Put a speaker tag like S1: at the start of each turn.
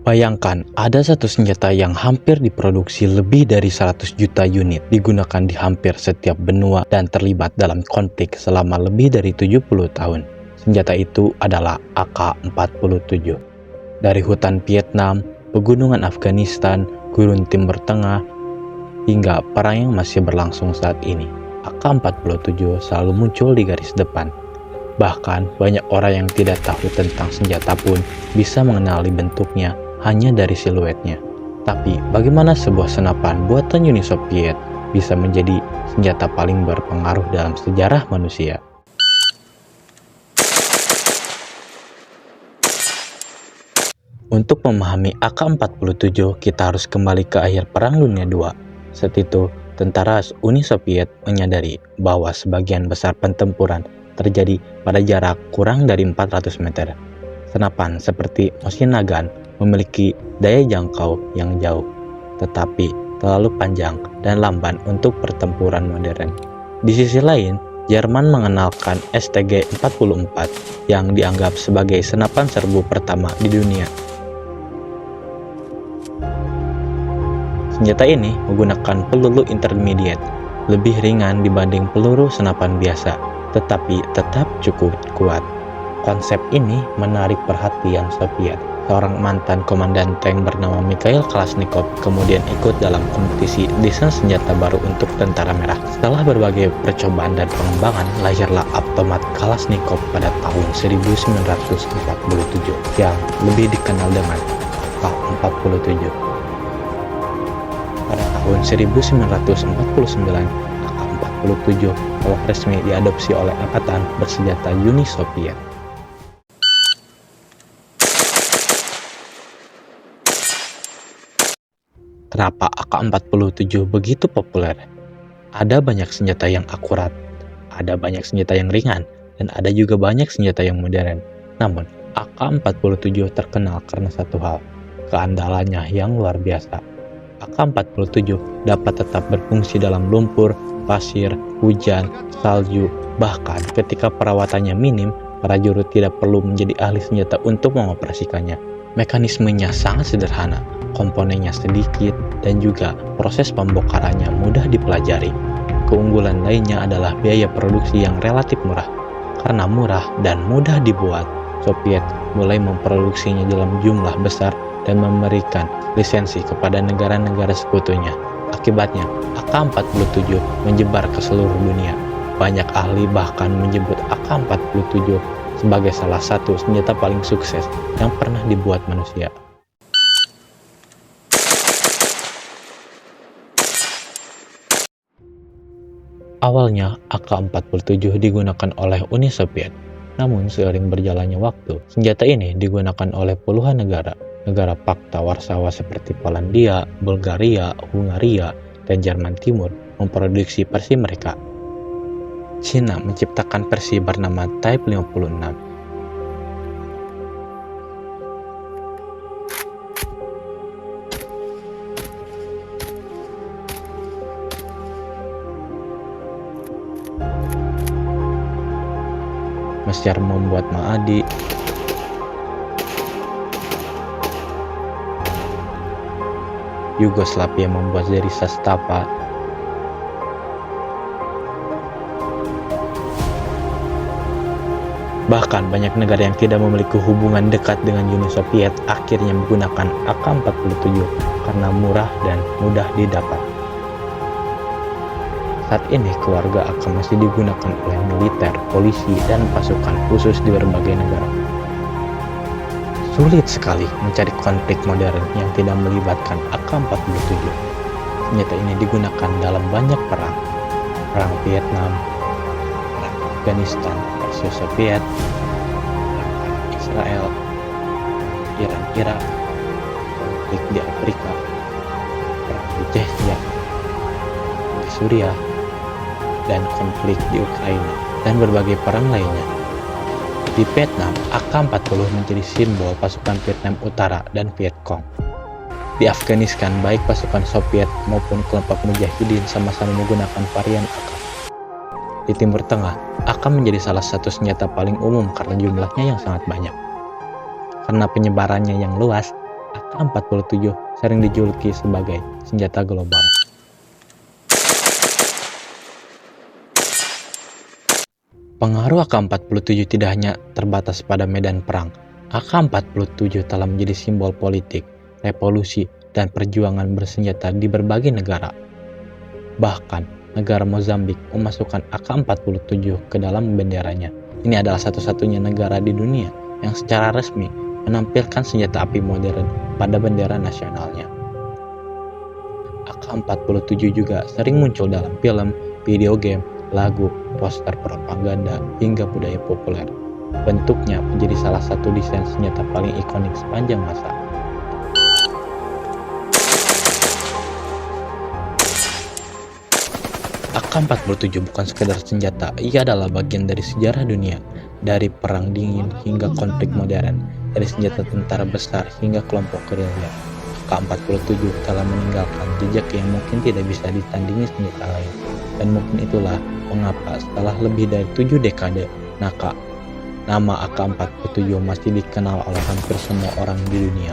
S1: Bayangkan, ada satu senjata yang hampir diproduksi lebih dari 100 juta unit, digunakan di hampir setiap benua dan terlibat dalam konflik selama lebih dari 70 tahun. Senjata itu adalah AK-47. Dari hutan Vietnam, pegunungan Afghanistan, gurun Timur Tengah, hingga perang yang masih berlangsung saat ini, AK-47 selalu muncul di garis depan. Bahkan, banyak orang yang tidak tahu tentang senjata pun bisa mengenali bentuknya hanya dari siluetnya. Tapi, bagaimana sebuah senapan buatan Uni Soviet bisa menjadi senjata paling berpengaruh dalam sejarah manusia? Untuk memahami AK-47, kita harus kembali ke akhir Perang Dunia II. Saat itu, tentara Uni Soviet menyadari bahwa sebagian besar pertempuran terjadi pada jarak kurang dari 400 meter. Senapan seperti machine gun memiliki daya jangkau yang jauh, tetapi terlalu panjang dan lamban untuk pertempuran modern. Di sisi lain, Jerman mengenalkan STG-44 yang dianggap sebagai senapan serbu pertama di dunia. Senjata ini menggunakan peluru intermediate, lebih ringan dibanding peluru senapan biasa, tetapi tetap cukup kuat. Konsep ini menarik perhatian Soviet. Seorang mantan komandan tank bernama Mikhail Kalashnikov kemudian ikut dalam kompetisi desain senjata baru untuk Tentara Merah. Setelah berbagai percobaan dan pengembangan, lahirlah otomat Kalashnikov pada tahun 1947 yang lebih dikenal dengan AK-47. Pada tahun 1949, AK-47 telah resmi diadopsi oleh Angkatan Bersenjata Uni Soviet. Kenapa AK-47 begitu populer? Ada banyak senjata yang akurat, ada banyak senjata yang ringan, dan ada juga banyak senjata yang modern. Namun, AK-47 terkenal karena satu hal, keandalannya yang luar biasa. AK-47 dapat tetap berfungsi dalam lumpur, pasir, hujan, salju, bahkan ketika perawatannya minim, prajurit tidak perlu menjadi ahli senjata untuk mengoperasikannya. Mekanismenya sangat sederhana, komponennya sedikit, dan juga proses pembongkarannya mudah dipelajari. Keunggulan lainnya adalah biaya produksi yang relatif murah. Karena murah dan mudah dibuat, Soviet mulai memproduksinya dalam jumlah besar dan memberikan lisensi kepada negara-negara sekutunya. Akibatnya, AK-47 menyebar ke seluruh dunia. Banyak ahli bahkan menyebut AK-47 sebagai salah satu senjata paling sukses yang pernah dibuat manusia. Awalnya, AK-47 digunakan oleh Uni Soviet. Namun, seiring berjalannya waktu, senjata ini digunakan oleh puluhan negara. Negara Pakta Warsawa seperti Polandia, Bulgaria, Hungaria, dan Jerman Timur memproduksi versi mereka. Cina menciptakan versi bernama Type 56. Mesir membuat Maadi. Yugoslavia membuat seri Sastava. Bahkan banyak negara yang tidak memiliki hubungan dekat dengan Uni Soviet akhirnya menggunakan AK-47 karena murah dan mudah didapat. Saat ini keluarga AK masih digunakan oleh militer, polisi, dan pasukan khusus di berbagai negara. Sulit sekali mencari konflik modern yang tidak melibatkan AK-47. Senjata ini digunakan dalam banyak perang. Perang Vietnam, perang Afghanistan versus Soviet, perang Israel, Iran-Irak, konflik di Afrika, perang di Chechnya, di Suriah, dan konflik di Ukraina, dan berbagai perang lainnya. Di Vietnam, AK-40 menjadi simbol pasukan Vietnam Utara dan Vietcong. Di Afghanistan, baik pasukan Soviet maupun kelompok mujahidin sama-sama menggunakan varian AK. Di Timur Tengah, AK menjadi salah satu senjata paling umum karena jumlahnya yang sangat banyak. Karena penyebarannya yang luas, AK-47 sering dijuluki sebagai senjata global. Pengaruh AK-47 tidak hanya terbatas pada medan perang. AK-47 telah menjadi simbol politik, revolusi, dan perjuangan bersenjata di berbagai negara. Bahkan, negara Mozambik memasukkan AK-47 ke dalam benderanya. Ini adalah satu-satunya negara di dunia yang secara resmi menampilkan senjata api modern pada bendera nasionalnya. AK-47 juga sering muncul dalam film, video game, lagu, poster propaganda, hingga budaya populer. Bentuknya menjadi salah satu desain senjata paling ikonik sepanjang masa. AK-47 bukan sekedar senjata, ia adalah bagian dari sejarah dunia, dari perang dingin hingga konflik modern, dari senjata tentara besar hingga kelompok gerilya. AK-47 telah meninggalkan jejak yang mungkin tidak bisa ditandingi senjata lain, dan mungkin itulah mengapa setelah lebih dari 7 dekade, nama AK-47 masih dikenal oleh hampir semua orang di dunia.